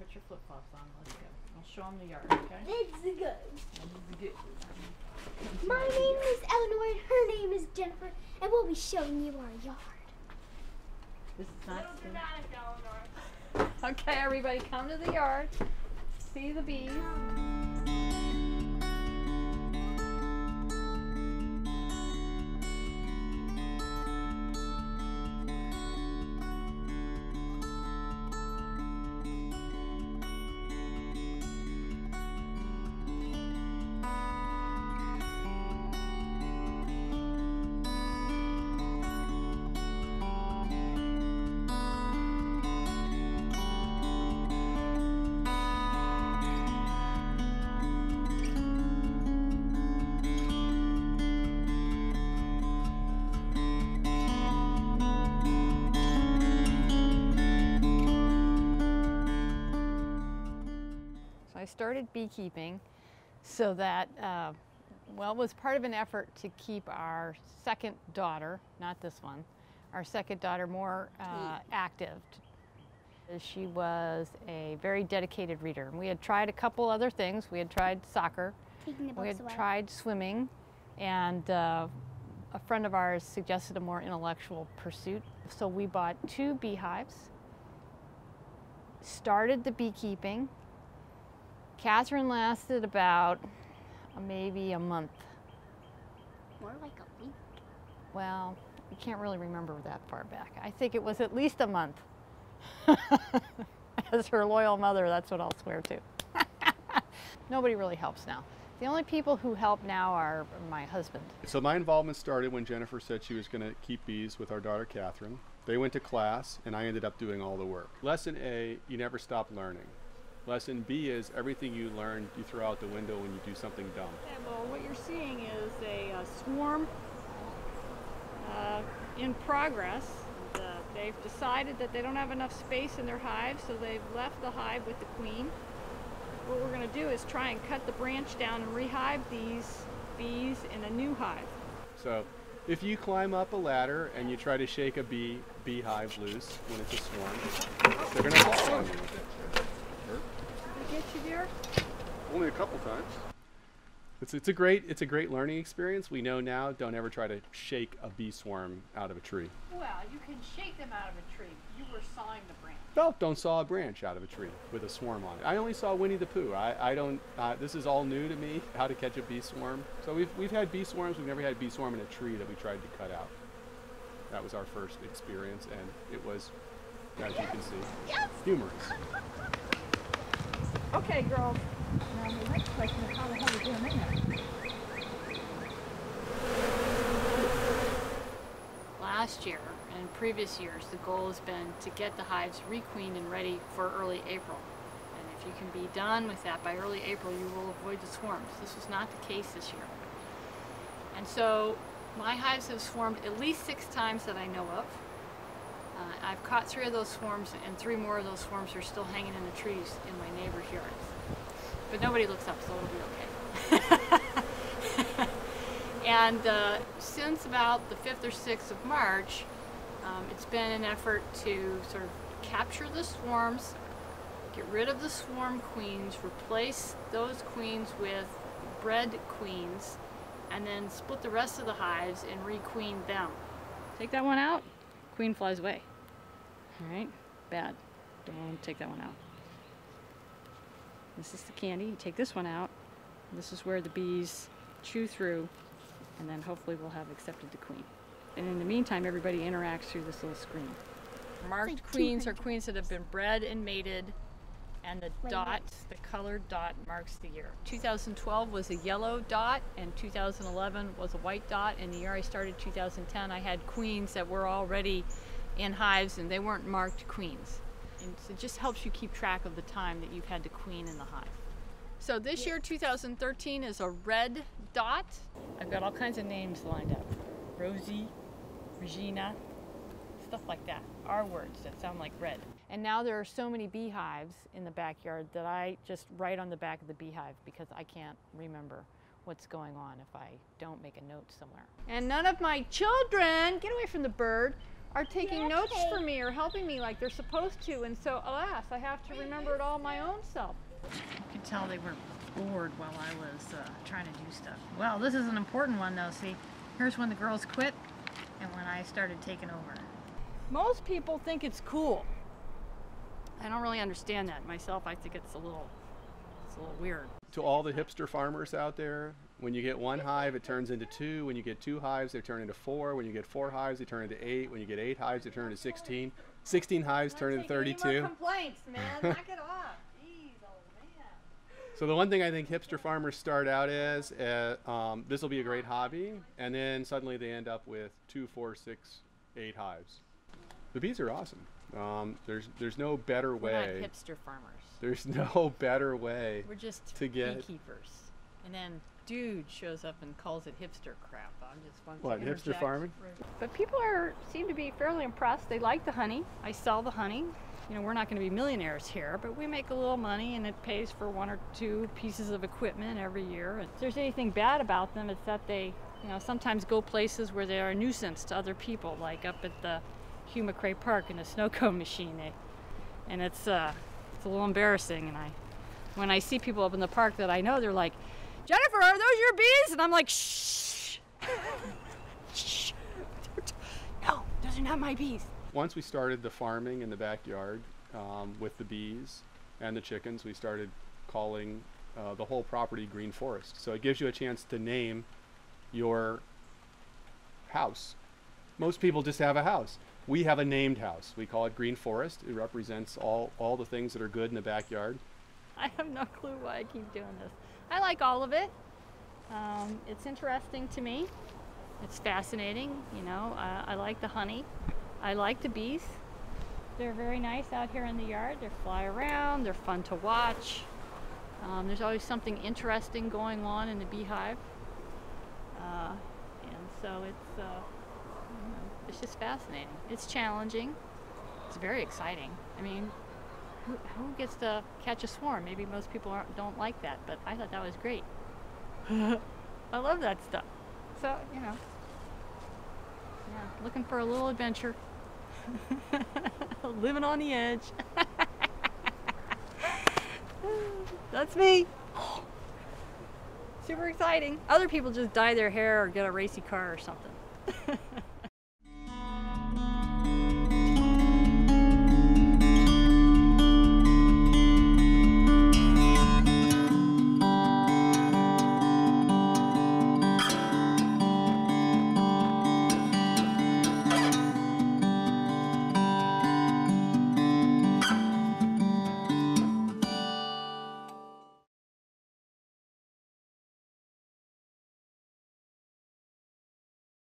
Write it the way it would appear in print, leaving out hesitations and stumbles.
put your flip-flops on. Let's go. I'll show them the yard, okay? Bidgood. Bidgood. My name is Eleanor and her name is Jennifer, and we'll be showing you our yard. This is not Little dramatic, Eleanor. Okay, everybody, come to the yard. See the bees. I started beekeeping so that, well, it was part of an effort to keep our second daughter, not this one, our second daughter more active. She was a very dedicated reader. And we had tried a couple other things. We had tried soccer, we had tried swimming, and a friend of ours suggested a more intellectual pursuit. So we bought 2 beehives, started the beekeeping. Catherine lasted about maybe a month. More like a week. Well, you can't really remember that far back. I think it was at least a month. As her loyal mother, that's what I'll swear to. Nobody really helps now. The only people who help now are my husband. So my involvement started when Jennifer said she was going to keep bees with our daughter Catherine. They went to class and I ended up doing all the work. Lesson A, you never stop learning. Lesson B is everything you learn you throw out the window when you do something dumb. Okay, well, what you're seeing is a swarm in progress. They've decided that they don't have enough space in their hive, so they've left the hive with the queen. What we're going to do is try and cut the branch down and rehive these bees in a new hive. So if you climb up a ladder and you try to shake a beehive loose when it's a swarm, they're going to fall on you. Get you there? Only a couple times. It's a great learning experience. We know now, don't ever try to shake a bee swarm out of a tree. Well, you can shake them out of a tree. You were sawing the branch. No, don't saw a branch out of a tree with a swarm on it. I only saw Winnie the Pooh. This is all new to me, how to catch a bee swarm. So we've had bee swarms. We've never had a bee swarm in a tree that we tried to cut out. That was our first experience, and it was, as you can see, humorous. Okay, girls. Now the next question is how the hell are you doing that? Last year and previous years, the goal has been to get the hives requeened and ready for early April. And if you can be done with that by early April, you will avoid the swarms. This was not the case this year. And so my hives have swarmed at least 6 times that I know of. I've caught 3 of those swarms, and 3 more of those swarms are still hanging in the trees in my neighbor's yards. But nobody looks up, so it'll be okay. And since about the 5th or 6th of March, it's been an effort to sort of capture the swarms, get rid of the swarm queens, replace those queens with bred queens, and then split the rest of the hives and requeen them. Take that one out, queen flies away. All right, bad. Don't take that one out. This is the candy. You take this one out. This is where the bees chew through, and then hopefully we'll have accepted the queen. And in the meantime, everybody interacts through this little screen. Marked like queens are queens that have been bred and mated, and the dot, the colored dot, marks the year. 2012 was a yellow dot, and 2011 was a white dot, and the year I started, 2010, I had queens that were already in hives, and they weren't marked queens. And so it just helps you keep track of the time that you've had the queen in the hive. So this year, 2013, is a red dot. I've got all kinds of names lined up. Rosie, Regina, stuff like that. Are words that sound like red. And now there are so many beehives in the backyard that I just write on the back of the beehive because I can't remember what's going on if I don't make a note somewhere. And none of my children, get away from the bird, are taking notes for me or helping me like they're supposed to, and so alas, I have to remember it all my own self. You could tell they were bored while I was trying to do stuff. Well, this is an important one though. See, here's when the girls quit and when I started taking over. Most people think it's cool. I don't really understand that myself. I think it's a little weird. To all the hipster farmers out there, when you get one hive, it turns into 2. When you get 2 hives, they turn into 4. When you get 4 hives, they turn into 8. When you get 8 hives, they turn into 16. 16 hives turn into 32. Any more complaints, man. Knock it off. Jeez, old man. So the one thing I think hipster farmers start out as, this will be a great hobby, and then suddenly they end up with 2, 4, 6, 8 hives. The bees are awesome. There's no better way. We're not hipster farmers. There's no better way. We're just to get beekeepers. And then dude shows up and calls it hipster crap. I'm just wanting what, to interject. hipster farming? But people seem to be fairly impressed. They like the honey. I sell the honey. You know, we're not going to be millionaires here, but we make a little money and it pays for 1 or 2 pieces of equipment every year. And if there's anything bad about them, it's that they, you know, sometimes go places where they are a nuisance to other people, like up at the Hugh McRae Park in a snow cone machine. And it's a little embarrassing. And when I see people up in the park that I know, they're like, "Jennifer, are those your bees?" And I'm like, "Shh, shh, no, those are not my bees." Once we started the farming in the backyard with the bees and the chickens, we started calling the whole property Green Forest. So it gives you a chance to name your house. Most people just have a house. We have a named house. We call it Green Forest. It represents all the things that are good in the backyard. I have no clue why I keep doing this. I like all of it. It's interesting to me. It's fascinating, you know. I like the honey. I like the bees. They're very nice out here in the yard. They fly around. They're fun to watch. There's always something interesting going on in the beehive. And so it's just fascinating. It's challenging. It's very exciting. I mean, who gets to catch a swarm? Maybe most people don't like that, but I thought that was great. I love that stuff. So, you know, yeah, looking for a little adventure. Living on the edge. That's me. Super exciting. Other people just dye their hair or get a racy car or something.